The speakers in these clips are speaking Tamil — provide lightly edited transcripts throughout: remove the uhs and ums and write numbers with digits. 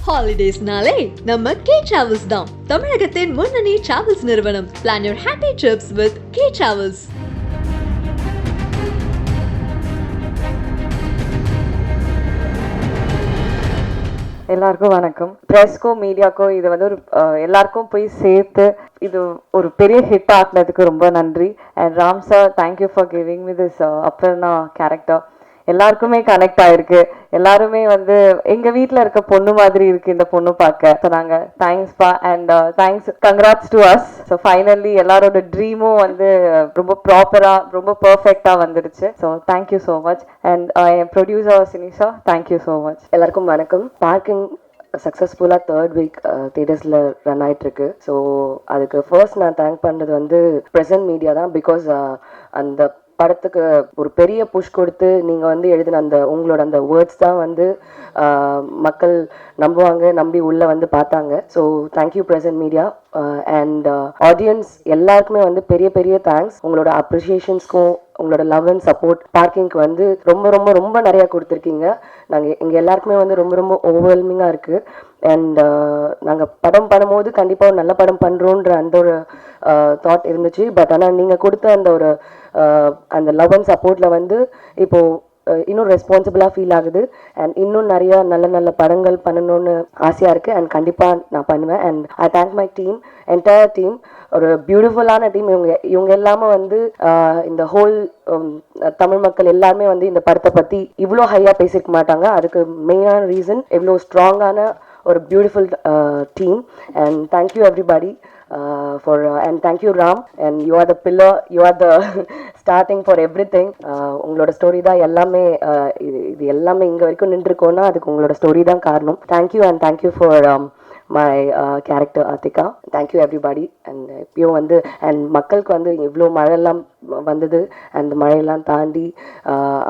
ஹாலிடேஸ்னாலே நம்ம கே டிராவல்ஸ் தான். தமிழகத்தின் முன்னணி டிராவல்ஸ் நிறுவனம். Plan your happy trips with K Travels. எல்லாருக்கும் வணக்கம். ப்ரெஸ்க்கோ மீடியாக்கோ இது வந்து ஒரு எல்லாருக்கும் போய் சேர்த்து இது ஒரு பெரிய ஹிட் ஆக்குனதுக்கு ரொம்ப நன்றி. And Ram sir, thank you for giving me this Aparna character. எல்லாருக்குமே கனெக்ட் ஆயிருக்கு. எல்லாருமே வந்து எங்க வீட்டில் இருக்க பொண்ணு மாதிரி இருக்கு இந்த பொண்ணு பார்க்க சொன்னாங்க. தேங்க்ஸ்பா and thanks, congrats to us. So finally எல்லாரோட ட்ரீமும் வந்து ரொம்ப ப்ராப்பரா ரொம்ப பர்ஃபெக்டா வந்துடுச்சு. So thank you so much. And என் producer Sinisha, thank you so much. எல்லாருக்கும் வணக்கம். பார்க்கிங் சக்ஸஸ்ஃபுல்லாக 3rd வீக் தியேட்டர்ஸில் ரன் ஆகிட்டுருக்கு. ஸோ அதுக்கு ஃபர்ஸ்ட் நான் தேங்க் பண்ணுறது வந்து ப்ரெசன்ட் மீடியா தான். பிகாஸ் அந்த படத்துக்கு ஒரு பெரிய புஷ் கொடுத்து நீங்கள் வந்து எழுதின அந்த உங்களோட அந்த வேர்ட்ஸ் தான் வந்து மக்கள் நம்புவாங்க, நம்பி உள்ளே வந்து பார்த்தாங்க. So thank you present media. And audience எல்லாருக்குமே வந்து பெரிய பெரிய தேங்க்ஸ். உங்களோட அப்ரிஷியேஷன்ஸ்க்கும் உங்களோட லவ் அண்ட் சப்போர்ட் பார்க்கிங்க்கு வந்து ரொம்ப ரொம்ப ரொம்ப நிறையா கொடுத்துருக்கீங்க. நாங்கள் எங்கள் எல்லாருக்குமே வந்து ரொம்ப ரொம்ப ஓவர்வெல்மிங்காக இருக்குது. அண்ட் நாங்கள் படம் பண்ணும்போது கண்டிப்பாக ஒரு நல்ல படம் பண்ணுறோன்ற அந்த ஒரு தாட் இருந்துச்சு. பட் ஆனால் நீங்கள் கொடுத்த அந்த ஒரு அந்த லவ் அண்ட் சப்போர்ட்டில் வந்து இப்போது இன்னும் ரெஸ்பான்சிபிளாக ஃபீல் ஆகுது. அண்ட் இன்னும் நிறையா நல்ல நல்ல படங்கள் பண்ணணும்னு ஆசையாக இருக்குது. அண்ட் கண்டிப்பாக நான் பண்ணுவேன். And I thank my team, entire team. ஒரு பியூட்டிஃபுல்லான டீம். இவங்க எல்லாமே வந்து இந்த ஹோல் தமிழ் மக்கள் எல்லாருமே வந்து இந்த படத்தை பற்றி இவ்வளோ ஹையாக பேசியிருக்க மாட்டாங்க. அதுக்கு மெயினான ரீசன் இவ்வளோ ஸ்ட்ராங்கான ஒரு beautiful team. And thank you everybody and thank you Ram, and you are the pillar, you are the starting for everything. உங்களோட ஸ்டோரி தான் எல்லாமே. இது எல்லாமே இங்கே வரைக்கும் நின்றுருக்கோன்னா அதுக்கு உங்களோட ஸ்டோரி தான் காரணம். Thank you and thank you for my character Athika. Thank you everybody. And இப்பயும் வந்து அண்ட் மக்களுக்கு வந்து இவ்வளோ மழையெல்லாம் வந்தது. அந்த மழையெல்லாம் தாண்டி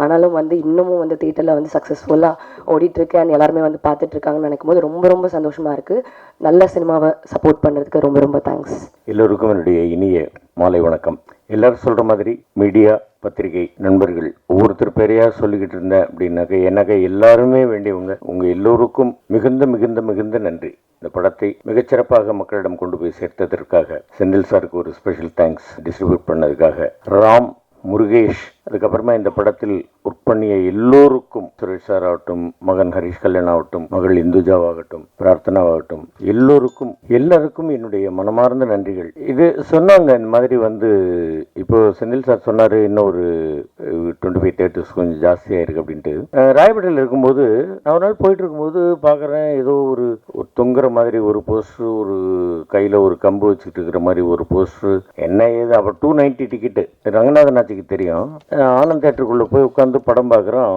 ஆனாலும் வந்து இன்னமும் வந்து தியேட்டரில் வந்து சக்ஸஸ்ஃபுல்லாக ஓடிட்டுருக்கு. அண்ட் எல்லாருமே வந்து பார்த்துட்ருக்காங்கன்னு நினைக்கும் போது ரொம்ப ரொம்ப சந்தோஷமாக இருக்குது. நல்ல சினிமாவை சப்போர்ட் பண்ணுறதுக்கு ரொம்ப ரொம்ப தேங்க்ஸ். எல்லோருக்கும் என்னுடைய இனிய மாலை வணக்கம். எல்லாரும் சொல்கிற மாதிரி மீடியா, பத்திரிகை நண்பர்கள் ஒவ்வொருத்தர் பேரையாக சொல்லிக்கிட்டு இருந்தேன் அப்படின்னாக்க எனக்கு எல்லாருமே வேண்டியவங்க. உங்கள் எல்லோருக்கும் மிகுந்த மிகுந்த மிகுந்த நன்றி. இந்த படத்தை மிகச்சிறப்பாக மக்களிடம் கொண்டு போய் சேர்த்ததற்காக செந்தில் சாருக்கு ஒரு ஸ்பெஷல் தேங்க்ஸ். டிஸ்ட்ரிபியூட் பண்ணதுக்காக ராம், முருகேஷ், அதுக்கப்புறமா இந்த படத்தில் ஒர்க் பண்ணிய எல்லோருக்கும், சுரேஷ் சார் ஆகட்டும், மகன் ஹரிஷ் கல்யாண் ஆகட்டும், மகள் இந்துஜாவாகட்டும், பிரார்த்தனாவாகட்டும், எல்லாருக்கும் என்னுடைய மனமார்ந்த நன்றிகள். இது சொன்னாங்க இந்த மாதிரி வந்து இப்போ செந்தில் சார் சொன்னார் இன்னும் ஒரு 25 தேட்டர்ஸ் கொஞ்சம் ஜாஸ்தியாக இருக்குது அப்படின்ட்டு. ராயப்பேட்டையில் இருக்கும்போது நான் ஒரு நாள் போயிட்டு இருக்கும்போது பார்க்குறேன், ஏதோ ஒரு தொங்குற மாதிரி ஒரு போஸ்டர், ஒரு கையில் ஒரு கம்பு வச்சுக்கிட்டு இருக்கிற மாதிரி ஒரு போஸ்டர். என்ன ஏது அப்போ 290 டிக்கெட்டு ரங்கநாதன் ஆட்சிக்கு தெரியும். ஆனந்த் தேட்டருக்குள்ளே போய் உட்காந்து படம் பார்க்குறோம்.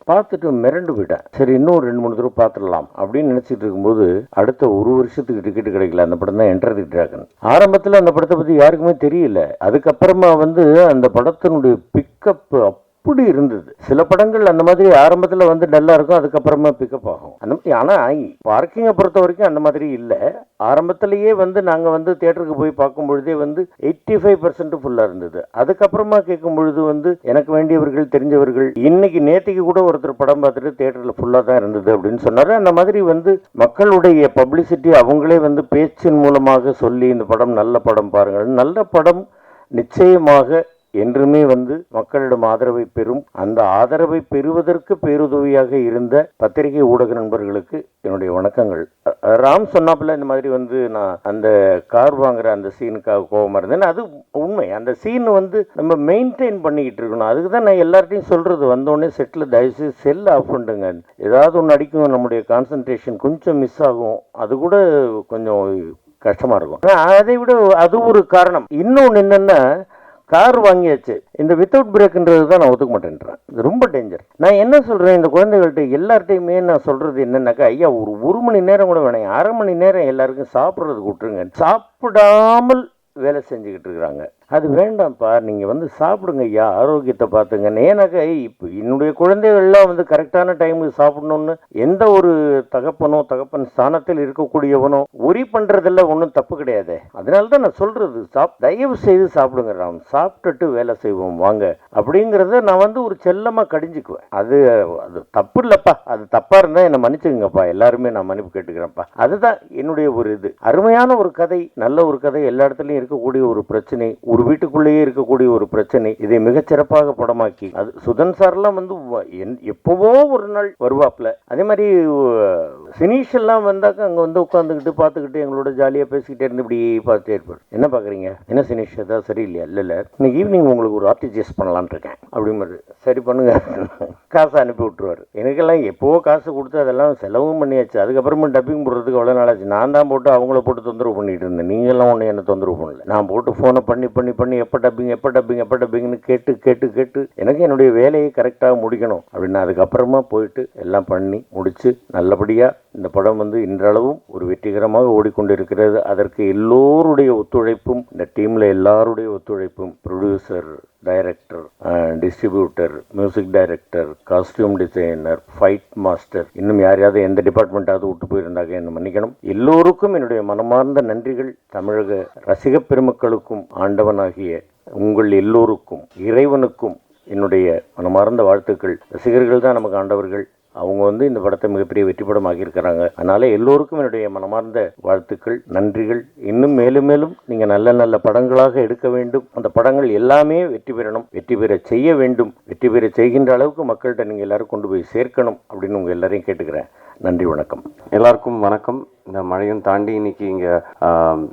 பார்த்துட்டு மிரண்டு போயிட்டேன். சரி இன்னும் 2-3 தடவை பார்த்துடலாம் அப்படின்னு நினச்சிட்டு இருக்கும்போது அடுத்த ஒரு வருஷத்துக்கு டிக்கெட் கிடைக்கல. அந்த படம் தான் என்டர் தி டிராகன். ஆரம்பத்தில் அந்த படத்தை பற்றி யாருக்குமே தெரியல. அதுக்கப்புறமா வந்து அந்த படத்தினுடைய பிக்கப் அப்படி இருந்தது. சில படங்கள் அந்த மாதிரி ஆரம்பத்தில் வந்து நல்லா இருக்கும், அதுக்கப்புறமா பிக்கப் ஆகும் அந்த மாதிரி. ஆனால் பார்க்கிங்கை பொறுத்த வரைக்கும் அந்த மாதிரி இல்லை. ஆரம்பத்திலேயே வந்து நாங்கள் வந்து தியேட்டருக்கு போய் பார்க்கும் பொழுதே வந்து 85% ஃபுல்லாக இருந்தது. அதுக்கப்புறமா கேட்கும் பொழுது வந்து எனக்கு வேண்டியவர்கள், தெரிஞ்சவர்கள், இன்னைக்கு நேற்றுக்கு கூட ஒருத்தர் படம் பார்த்துட்டு தியேட்டரில் ஃபுல்லாக தான் இருந்தது அப்படின்னு சொன்னார். அந்த மாதிரி வந்து மக்களுடைய பப்ளிசிட்டி அவங்களே வந்து பேச்சின் மூலமாக சொல்லி இந்த படம் நல்ல படம் பாருங்கள், நல்ல படம் நிச்சயமாக என்றுமே வந்து மக்களிடம் ஆதரவை பெறும். அந்த ஆதரவை பெறுவதற்கு பேருதவியாக இருந்த பத்திரிகை ஊடக நண்பர்களுக்கு என்னுடைய வணக்கங்கள். ராம் சொன்னாப்புல இந்த மாதிரி வந்து நான் அந்த கார் வாங்குற அந்த சீனுக்காக கோபமாக இருந்தேன். அது உண்மை. அந்த சீன் வந்து நம்ம மெயின்டைன் பண்ணிக்கிட்டு இருக்கணும். அதுக்கு தான் நான் எல்லார்ட்டையும் சொல்கிறது, வந்தோடனே செட்டில் தயவுசெய்து செல் ஆஃப் பண்ணுங்க. ஏதாவது ஒன்று அடிக்கும், நம்முடைய கான்சன்ட்ரேஷன் கொஞ்சம் மிஸ் ஆகும். அது கூட கொஞ்சம் கஷ்டமாக இருக்கும். அதை விட அது ஒரு காரணம். இன்னொன்று என்னென்னா, கார் வாங்கியாச்சு, இந்த வித்தவுட் பிரேக்ன்றது தான் நான் ஒத்துக்க மாட்டேன்றேன். இது ரொம்ப டேஞ்சர். நான் என்ன சொல்கிறேன், இந்த குழந்தைகள்கிட்ட எல்லார்ட்டையுமே நான் சொல்கிறது என்னன்னாக்கா, ஐயா ஒரு மணி நேரம் கூட வேணாம், 1/2 மணி நேரம் எல்லாருக்கும் சாப்பிட்றதுக்கு விட்டுருங்க. சாப்பிடாமல் வேலை செஞ்சுக்கிட்டு இருக்கிறாங்க. அது வேண்டாம்ப்பா, நீங்கள் வந்து சாப்பிடுங்க ஐயா, ஆரோக்கியத்தை பார்த்துங்க. ஏன்னாக்கா இப்போ என்னுடைய குழந்தைகள்லாம் வந்து கரெக்டான டைமுக்கு சாப்பிடணும்னு எந்த ஒரு தகப்பன் ஸ்தானத்தில் இருக்கக்கூடியவனோ உரி பண்ணுறதில்ல, ஒன்றும் தப்பு கிடையாது. அதனால தான் நான் சொல்கிறது, தயவு செய்து சாப்பிடுங்க ராம், சாப்பிட்டுட்டு வேலை செய்வோம் வாங்க அப்படிங்கிறத நான் வந்து ஒரு செல்லமாக கடிஞ்சிக்குவேன். அது அது தப்பு இல்லைப்பா, அது தப்பாக இருந்தால் என்னை மன்னிச்சுங்கப்பா, எல்லாருமே நான் மன்னிப்பு கேட்டுக்கிறேன்ப்பா. அதுதான் என்னுடைய ஒரு இது. அருமையான ஒரு கதை, நல்ல ஒரு கதை, எல்லா இடத்துலையும் இருக்கக்கூடிய ஒரு பிரச்சனை, ஒரு வீட்டுக்குள்ளேயே இருக்கக்கூடிய ஒரு பிரச்சனை, இதை மிகச்சிறப்பாக படமாக்கி, அது சுதன் சார்லாம் வந்து எப்பவோ ஒரு நாள் வருவாப்புல. அதே மாதிரி சினீஷ் எல்லாம் வந்தாக்க அங்கே வந்து உட்காந்துக்கிட்டு பார்த்துக்கிட்டு எங்களோட ஜாலியாக பேசிக்கிட்டே இருந்து இப்படி பார்த்துட்டே இருப்பார். என்ன பார்க்குறீங்க, என்ன சினீஷ் ஏதாவது சரியில்லையா? இல்லை இன்னைக்கு ஈவினிங் உங்களுக்கு ஒரு ஆர்டிஜிஎஸ் பண்ணலான் இருக்கேன் அப்படிங்கிறது. சரி பண்ணுங்க, காசை அனுப்பி விட்டுருவார். எனக்கெல்லாம் எப்போவோ காசு கொடுத்து அதெல்லாம் செலவும் பண்ணியாச்சு. அதுக்கப்புறமா டப்பிங் போடுறதுக்கு அவ்வளோ நாளாச்சு. நான் தான் போட்டு அவங்கள போட்டு தொந்தரவு பண்ணிட்டு இருந்தேன். நீங்கள்லாம் ஒன்று என்ன தொந்தரவு பண்ணல. நான் போட்டு ஃபோனை பண்ணி எப்போ டப்பிங்னு கேட்டு எனக்கு என்னுடைய வேலையை கரெக்டாக முடிக்கணும் அப்படின்னு அதுக்கப்புறமா போயிட்டு எல்லாம் பண்ணி முடித்து நல்லபடியாக இந்த படம் வந்து இன்றளவும் ஒரு வெற்றிகரமாக ஓடிக்கொண்டிருக்கிறது. அதற்கு எல்லோருடைய ஒத்துழைப்பும், இந்த டீமில் எல்லாருடைய ஒத்துழைப்பும், producer, director, distributor, music director, costume designer, fight master, இன்னும் யாரையாவது எந்த டிபார்ட்மெண்ட்டாவது விட்டு போயிருந்தாங்க என்ன மன்னிக்கணும். எல்லோருக்கும் என்னுடைய மனமார்ந்த நன்றிகள். தமிழக ரசிக பெருமக்களுக்கும் ஆண்டவனாகிய உங்கள் எல்லோருக்கும் இறைவனுக்கும் என்னுடைய மனமார்ந்த வாழ்த்துக்கள். ரசிகர்கள் தான் நமக்கு ஆண்டவர்கள். அவங்க வந்து இந்த படத்தை மிகப்பெரிய வெற்றி படம் ஆகியிருக்கிறாங்க. அதனால எல்லோருக்கும் என்னுடைய மனமார்ந்த வாழ்த்துக்கள், நன்றிகள். இன்னும் மேலும் மேலும் நீங்கள் நல்ல நல்ல படங்களாக எடுக்க வேண்டும். அந்த படங்கள் எல்லாமே வெற்றி பெறணும், வெற்றி பெற செய்ய வேண்டும். வெற்றி பெற செய்கின்ற அளவுக்கு மக்கள்கிட்ட நீங்கள் எல்லாரும் கொண்டு போய் சேர்க்கணும் அப்படின்னு உங்கள் எல்லாரையும் கேட்டுக்கிறேன். நன்றி, வணக்கம். எல்லாருக்கும் வணக்கம். இந்த மழையும் தாண்டி இன்னைக்கு இங்கே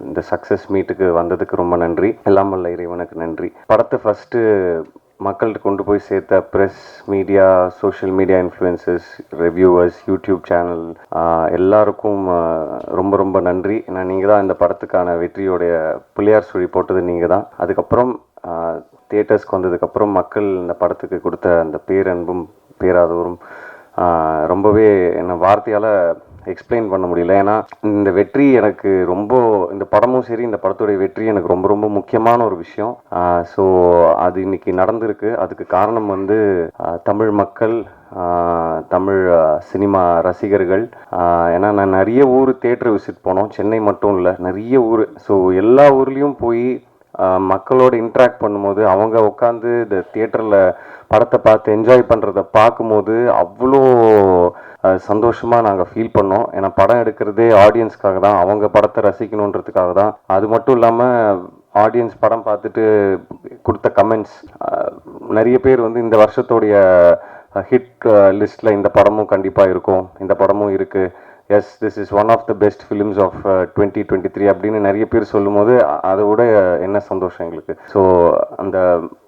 இந்த சக்ஸஸ் மீட்டுக்கு வந்ததுக்கு ரொம்ப நன்றி. எல்லாம் வல்ல இறைவனுக்கு நன்றி. படத்தை ஃபஸ்ட்டு மக்கள்கிட்ட கொண்டு போய் சேர்த்த press, media, social media influencers, reviewers, YouTube channel எல்லாருக்கும் ரொம்ப ரொம்ப நன்றி. ஏன்னா நீங்கள் தான் இந்த படத்துக்கான வெற்றியோடைய பிள்ளையார் சுழி போட்டது நீங்கள் தான். அதுக்கப்புறம் தியேட்டர்ஸ்க்கு வந்ததுக்கப்புறம் மக்கள் இந்த படத்துக்கு கொடுத்த அந்த பேரன்பும் பேராதவரும் ரொம்பவே என்ன வார்த்தையால் எக்ஸ்பிளைன் பண்ண முடியல. ஏன்னா இந்த வெற்றி எனக்கு ரொம்ப, இந்த படமும் சரி இந்த படத்துடைய வெற்றி எனக்கு ரொம்ப ரொம்ப முக்கியமான ஒரு விஷயம். ஸோ அது இன்னைக்கு நடந்திருக்கு. அதுக்கு காரணம் வந்து தமிழ் மக்கள், தமிழ் சினிமா ரசிகர்கள். ஏன்னா நான் நிறைய ஊர் தியேட்டர் விசிட் போனோம், சென்னை மட்டும் இல்லை, நிறைய ஊர். ஸோ எல்லா ஊர்லேயும் போய் மக்களோட இன்ட்ராக்ட் பண்ணும்போது, அவங்க உட்காந்து இந்த தியேட்டரில் படத்தை பார்த்து என்ஜாய் பண்ணுறத பார்க்கும்போது அவ்வளோ சந்தோஷமாக நாங்கள் ஃபீல் பண்ணோம். ஏன்னா படம் எடுக்கிறதே ஆடியன்ஸ்க்காக தான், அவங்க படத்தை ரசிக்கணுன்றதுக்காக தான். அது மட்டும் இல்லாமல் ஆடியன்ஸ் படம் பார்த்துட்டு கொடுத்த கமெண்ட்ஸ், நிறைய பேர் வந்து இந்த வருஷத்தோடைய ஹிட் லிஸ்ட்டில் இந்த படமும் கண்டிப்பாக இருக்கும், இந்த படமும் இருக்குது, yes this is one of the best films of 2023 அப்படின்னு நிறைய பேர் சொல்லும்போது அதை விட என்ன சந்தோஷம் எங்களுக்கு. ஸோ அந்த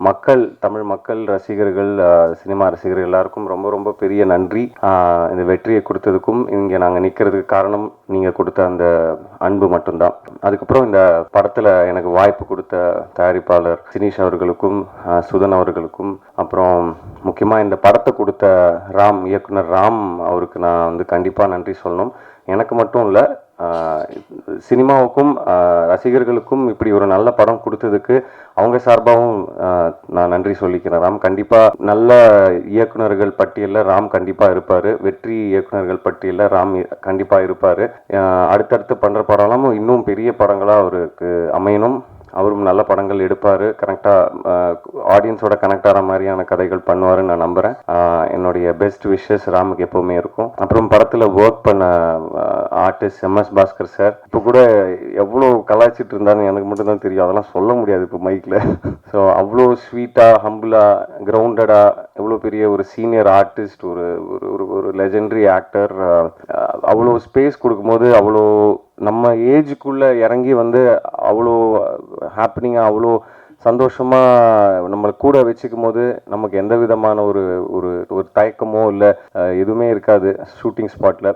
மக்கள், தமிழ் மக்கள், ரசிகர்கள், சினிமா ரசிகர்கள் எல்லாருக்கும் ரொம்ப ரொம்ப பெரிய நன்றி. இந்த வெற்றியை கொடுத்ததுக்கும் இங்கே நாங்கள் நிற்கிறதுக்கு காரணம் நீங்கள் கொடுத்த அந்த அன்பு மட்டும்தான். அதுக்கப்புறம் இந்த படத்தில் எனக்கு வாய்ப்பு கொடுத்த தயாரிப்பாளர் சினீஷ் அவர்களுக்கும், சுதன் அவர்களுக்கும், அப்புறம் முக்கியமாக இந்த படத்தை கொடுத்த ராம், இயக்குனர் ராம் அவருக்கு நான் வந்து கண்டிப்பாக நன்றி சொல்லணும். எனக்கு மட்டும் இல்லை, சினிமாவுக்கும் ரசிகர்களுக்கும் இப்படி ஒரு நல்ல படம் கொடுத்ததுக்கு அவங்க சார்பாகவும் நான் நன்றி சொல்லிக்கிறேன். ராம் கண்டிப்பாக நல்ல இயக்குனர்கள் பட்டியலில் ராம் கண்டிப்பாக இருப்பார், வெற்றி இயக்குனர்கள் பட்டியலில் ராம் கண்டிப்பாக இருப்பார். அடுத்தடுத்து பண்ணுற படம்லாம் இன்னும் பெரிய படங்களாக அவருக்கு அமையணும். அவரும் நல்ல படங்கள் எடுப்பார், கரெக்டாக ஆடியன்ஸோட கனெக்ட் ஆகிற மாதிரியான கதைகள் பண்ணுவாருன்னு நான் நம்புகிறேன். என்னுடைய பெஸ்ட் விஷஸ் ராமுக்கு எப்போவுமே இருக்கும். அப்புறம் படத்தில் ஒர்க் பண்ண ஆர்டிஸ்ட் MS பாஸ்கர் சார், இப்போ கூட எவ்வளோ கலாய்ச்சிட்டு இருந்தாருன்னு எனக்கு மட்டும்தான் தெரியும், அதெல்லாம் சொல்ல முடியாது இப்போ மைக்கில். ஸோ அவ்வளோ ஸ்வீட்டாக, ஹம்பிளாக, கிரவுண்டடாக, எவ்வளோ பெரிய ஒரு சீனியர் ஆர்டிஸ்ட், ஒரு ஒரு லெஜெண்டரி ஆக்டர், அவ்வளோ ஸ்பேஸ் கொடுக்கும்போது, அவ்வளோ நம்ம ஏஜுக்குள்ளே இறங்கி வந்து அவ்வளோ ஹாப்பனிங்காக, அவ்வளோ சந்தோஷமாக நம்மளை கூட வச்சுக்கும் போது நமக்கு எந்த விதமான ஒரு ஒரு ஒரு தயக்கமோ இல்லை எதுவுமே இருக்காது ஷூட்டிங் ஸ்பாட்டில்.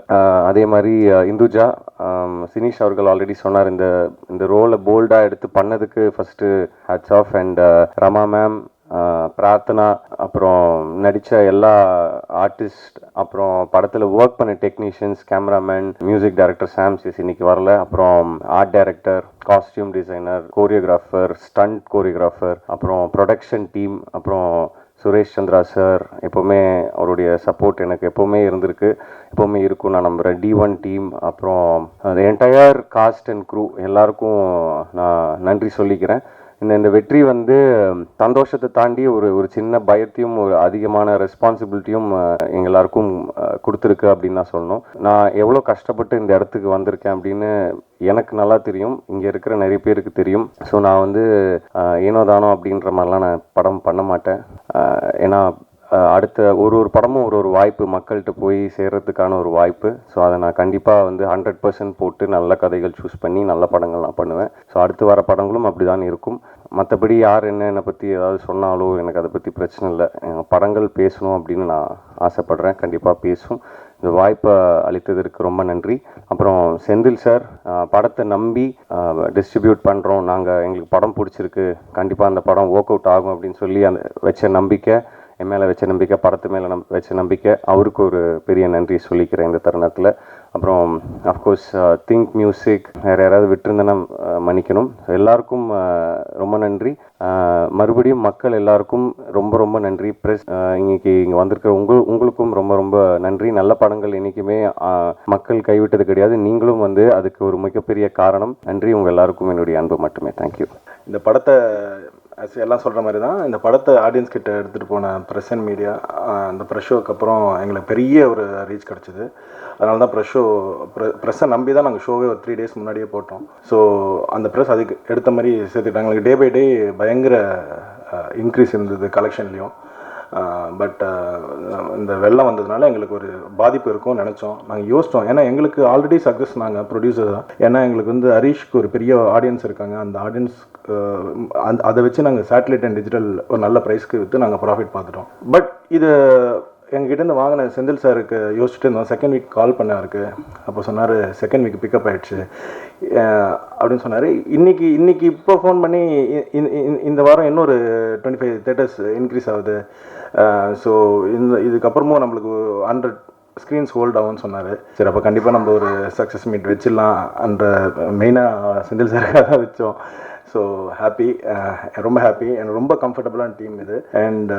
அதே மாதிரி இந்துஜா, சினீஷ் அவர்கள் ஆல்ரெடி சொன்னார், இந்த ரோலை போல்டாக எடுத்து பண்ணதுக்கு first hats off. And Rama ma'am, Prarthana, அப்புறம் நடித்த எல்லா ஆர்டிஸ்ட், அப்புறம் படத்தில் ஒர்க் பண்ண technicians, cameraman, music director Sam CS இன்னைக்கு வரல, அப்புறம் art director, costume designer, choreographer, stunt choreographer, அப்புறம் ப்ரொடக்ஷன் டீம், அப்புறம் சுரேஷ் சந்திரா சார், எப்போவுமே அவருடைய சப்போர்ட் எனக்கு எப்போவுமே இருந்திருக்கு, எப்போவுமே இருக்கும் நான் நம்புகிறேன். D1 டீம், அப்புறம் அந்த என்டையர் காஸ்ட் அண்ட் க்ரூ எல்லாருக்கும் நான் நன்றி சொல்லிக்கிறேன். இந்த வெற்றி வந்து சந்தோஷத்தை தாண்டி ஒரு சின்ன பயத்தையும் ஒரு அதிகமான ரெஸ்பான்சிபிலிட்டியும் எங்கள் எல்லாருக்கும் கொடுத்துருக்கு அப்படின்னு தான் சொல்லணும். நான் எவ்வளோ கஷ்டப்பட்டு இந்த இடத்துக்கு வந்திருக்கேன் அப்படின்னு எனக்கு நல்லா தெரியும், இங்கே இருக்கிற நிறைய பேருக்கு தெரியும். ஸோ நான் வந்து ஏனோ தானோ அப்படின்ற மாதிரிலாம் நான் படம் பண்ண மாட்டேன். ஏன்னா அடுத்த ஒரு படமும் ஒரு வாய்ப்பு, மக்கள்கிட்ட போய் சேர்கிறதுக்கான ஒரு வாய்ப்பு. ஸோ அதை நான் கண்டிப்பாக வந்து 100% போட்டு நல்ல கதைகள் சூஸ் பண்ணி நல்ல படங்கள் நான் பண்ணுவேன். ஸோ அடுத்து வர படங்களும் அப்படி தான் இருக்கும். மற்றபடி யார் என்னை பற்றி ஏதாவது சொன்னாலோ எனக்கு அதை பற்றி பிரச்சனை இல்லை. படங்கள் பேசணும் அப்படின்னு நான் ஆசைப்பட்றேன், கண்டிப்பாக பேசும். இந்த வாய்ப்பை அளித்ததற்கு ரொம்ப நன்றி. அப்புறம் செந்தில் சார், படத்தை நம்பி டிஸ்ட்ரிபியூட் பண்ணுறோம் நாங்கள், எங்களுக்கு படம் பிடிச்சிருக்கு, கண்டிப்பாக அந்த படம் ஒர்க் அவுட் ஆகும் அப்படின்னு சொல்லி அந்த வச்ச நம்பிக்கை, என் மேலே வச்ச நம்பிக்கை, படத்து மேலே வச்ச நம்பிக்கை, அவருக்கு ஒரு பெரிய நன்றி சொல்லிக்கிறேன் இந்த தருணத்தில். அப்புறம் அஃப்கோர்ஸ் திங்க் மியூசிக், வேறு யாராவது விட்டுருந்தேன்னா மன்னிக்கணும். எல்லாருக்கும் ரொம்ப நன்றி. மறுபடியும் மக்கள் எல்லாருக்கும் ரொம்ப ரொம்ப நன்றி. ப்ரெஸ் இன்னைக்கு இங்கே வந்திருக்கிற உங்களுக்கும் ரொம்ப ரொம்ப நன்றி. நல்ல படங்கள் என்றைக்குமே மக்கள் கைவிட்டது கிடையாது, நீங்களும் வந்து அதுக்கு ஒரு மிகப்பெரிய காரணம். நன்றி. உங்கள் எல்லாருக்கும் என்னுடைய அன்பு மட்டுமே. தேங்க்யூ. இந்த படத்தை எல்லாம் சொல்கிற மாதிரி தான், இந்த படத்தை ஆடியன்ஸ் கிட்ட எடுத்துகிட்டு போன ப்ரெஸ் அண்ட் மீடியா, அந்த ப்ரெஸ் ஷோக்கு அப்புறம் எங்களுக்கு பெரிய ஒரு ரீச் கிடச்சிது. அதனால தான் ப்ரெஸ்ஸை நம்பி தான் நாங்கள் ஷோவே ஒரு 3 days முன்னாடியே போட்டோம். ஸோ அந்த ப்ரெஸ் அதுக்கு எடுத்த மாதிரி சேர்த்துக்கிட்டாங்க. எங்களுக்கு டே பை டே பயங்கர இன்க்ரீஸ் இருந்தது கலெக்ஷன்லேயும். பட் இந்த வெள்ளம் வந்ததுனால எங்களுக்கு ஒரு பாதிப்பு இருக்கும்னு நினச்சோம், நாங்கள் யோசித்தோம். ஏன்னா எங்களுக்கு ஆல்ரெடி சக்ஸஸ், நாங்கள் ப்ரொடியூசர் தான். ஏன்னா எங்களுக்கு வந்து ஹரீஷ்க்கு ஒரு பெரிய ஆடியன்ஸ் இருக்காங்க. அந்த ஆடியன்ஸ் அதை வச்சு நாங்கள் சேட்டலைட் அண்ட் டிஜிட்டல் ஒரு நல்ல ப்ரைஸ்க்கு விற்று நாங்கள் ப்ராஃபிட் பார்த்துட்டோம். பட் இது எங்ககிட்டேருந்து வாங்கின செந்தில் சாருக்கு யோசிச்சுட்டு இருந்தோம். செகண்ட் வீக் கால் பண்ண அவருக்கு. அப்போ சொன்னார் செகண்ட் வீக் பிக்கப் ஆகிடுச்சு அப்படின்னு சொன்னார். இன்றைக்கி இப்போ ஃபோன் பண்ணி இந்த வாரம் இன்னொரு 25 theatres இன்க்ரீஸ் ஆகுது. ஸோ இதுக்கப்புறமும் நம்மளுக்கு 100 ஸ்க்ரீன்ஸ் ஹோல்ட் ஆகும்னு சொன்னார். சரி, அப்போ கண்டிப்பாக நம்ம ஒரு சக்ஸஸ் மீட் வச்சிடலாம் என்ற மெயினாக செந்தில் சாருக்காக தான் வச்சோம். ஸோ ஹாப்பி, ரொம்ப ஹாப்பி. எனக்கு ரொம்ப கம்ஃபர்டபுளான டீம் இது. அண்ட்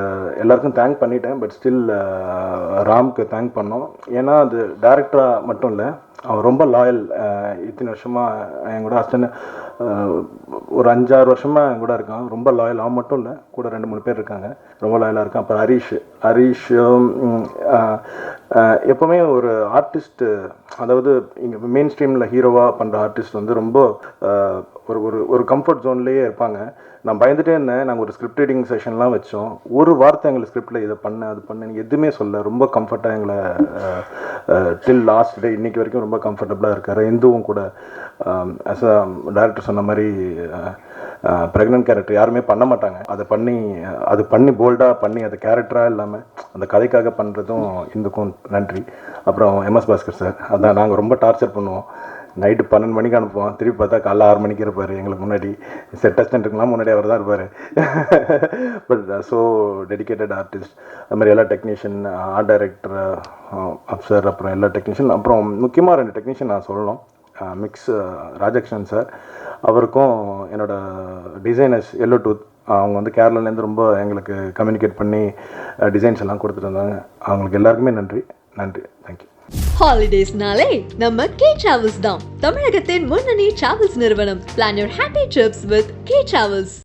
எல்லாருக்கும் தேங்க் பண்ணிட்டேன். பட் ஸ்டில் ராம்க்கு தேங்க் பண்ணோம். ஏன்னா அது டேரக்டராக மட்டும் இல்லை, அவன் ரொம்ப லாயல். இத்தனை வருஷமாக என் கூட ஒரு 5-6 வருஷமாக என் கூட இருக்கான். ரொம்ப லாயல். அவன் மட்டும் இல்லை, கூட 2-3 பேர் இருக்காங்க, ரொம்ப லாயலாக இருக்கான். அப்புறம் ஹரீஷ் எப்போவுமே ஒரு ஆர்டிஸ்ட்டு, அதாவது இங்கே மெயின் ஸ்ட்ரீமில் ஹீரோவாக பண்ணுற ஆர்டிஸ்ட் வந்து ரொம்ப ஒரு கம்ஃபர்ட் ஜோன்லேயே இருப்பாங்க. நான் பயந்துகிட்டே இருந்தேன். நாங்கள் ஒரு ஸ்கிரிப்ட் ரீடிங் செஷன்லாம் வச்சோம். ஒரு வார்த்தை எங்களை ஸ்கிரிப்டில் இதை பண்ண அது பண்ண எதுவுமே சொல்ல, ரொம்ப கம்ஃபர்ட்டாக எங்களை டில் லாஸ்ட் டே இன்னைக்கு வரைக்கும் ரொம்ப கம்ஃபர்டபுளாக இருக்கார். இந்துவும் கூட ஆஸ் அ டைரக்டர் சொன்ன மாதிரி ப்ரெக்னென்ட் கேரக்டர் யாருமே பண்ண மாட்டாங்க. அது பண்ணி போல்டாக பண்ணி அது கேரக்டராக இல்லாமல் அந்த கதைக்காக பண்ணுறதும் இந்துக்கும் நன்றி. அப்புறம் MS பாஸ்கர் சார், அதான் நாங்கள் ரொம்ப டார்ச்சர் பண்ணுவோம். நைட்டு 12 மணிக்கு அனுப்புவோம், திருப்பி பார்த்தா காலைல 6 மணிக்கு இருப்பார் எங்களுக்கு முன்னாடி. செட் அசிஸ்டன்ட்டுக்கெலாம் முன்னாடி அவர் தான் இருப்பார். But so dedicated artist. அது மாதிரி எல்லா டெக்னீஷியன், ஆர்ட் டைரக்டர் அப்சர், அப்புறம் எல்லா டெக்னீஷியன். அப்புறம் முக்கியமாக 2 டெக்னீஷியன் நான் சொல்லணும். மிக்ஸ் ராஜகிருஷ்ணன் சார், அவருக்கும் என்னோட டிசைனர்ஸ் எல்லோ டூத், அவங்க வந்து கேரளாலேருந்து ரொம்ப எங்களுக்கு கம்யூனிகேட் பண்ணி டிசைன்ஸ் எல்லாம் கொடுத்துட்டு இருந்தாங்க. அவங்களுக்கு எல்லாருக்குமே நன்றி. தேங்க்யூ. ஹாலிடேஸ்னாலே நம்ம கே டிராவல்ஸ் தான், தமிழகத்தின் முன்னணி டிராவல்ஸ் நிறுவனம். Plan your happy trips with K Travels.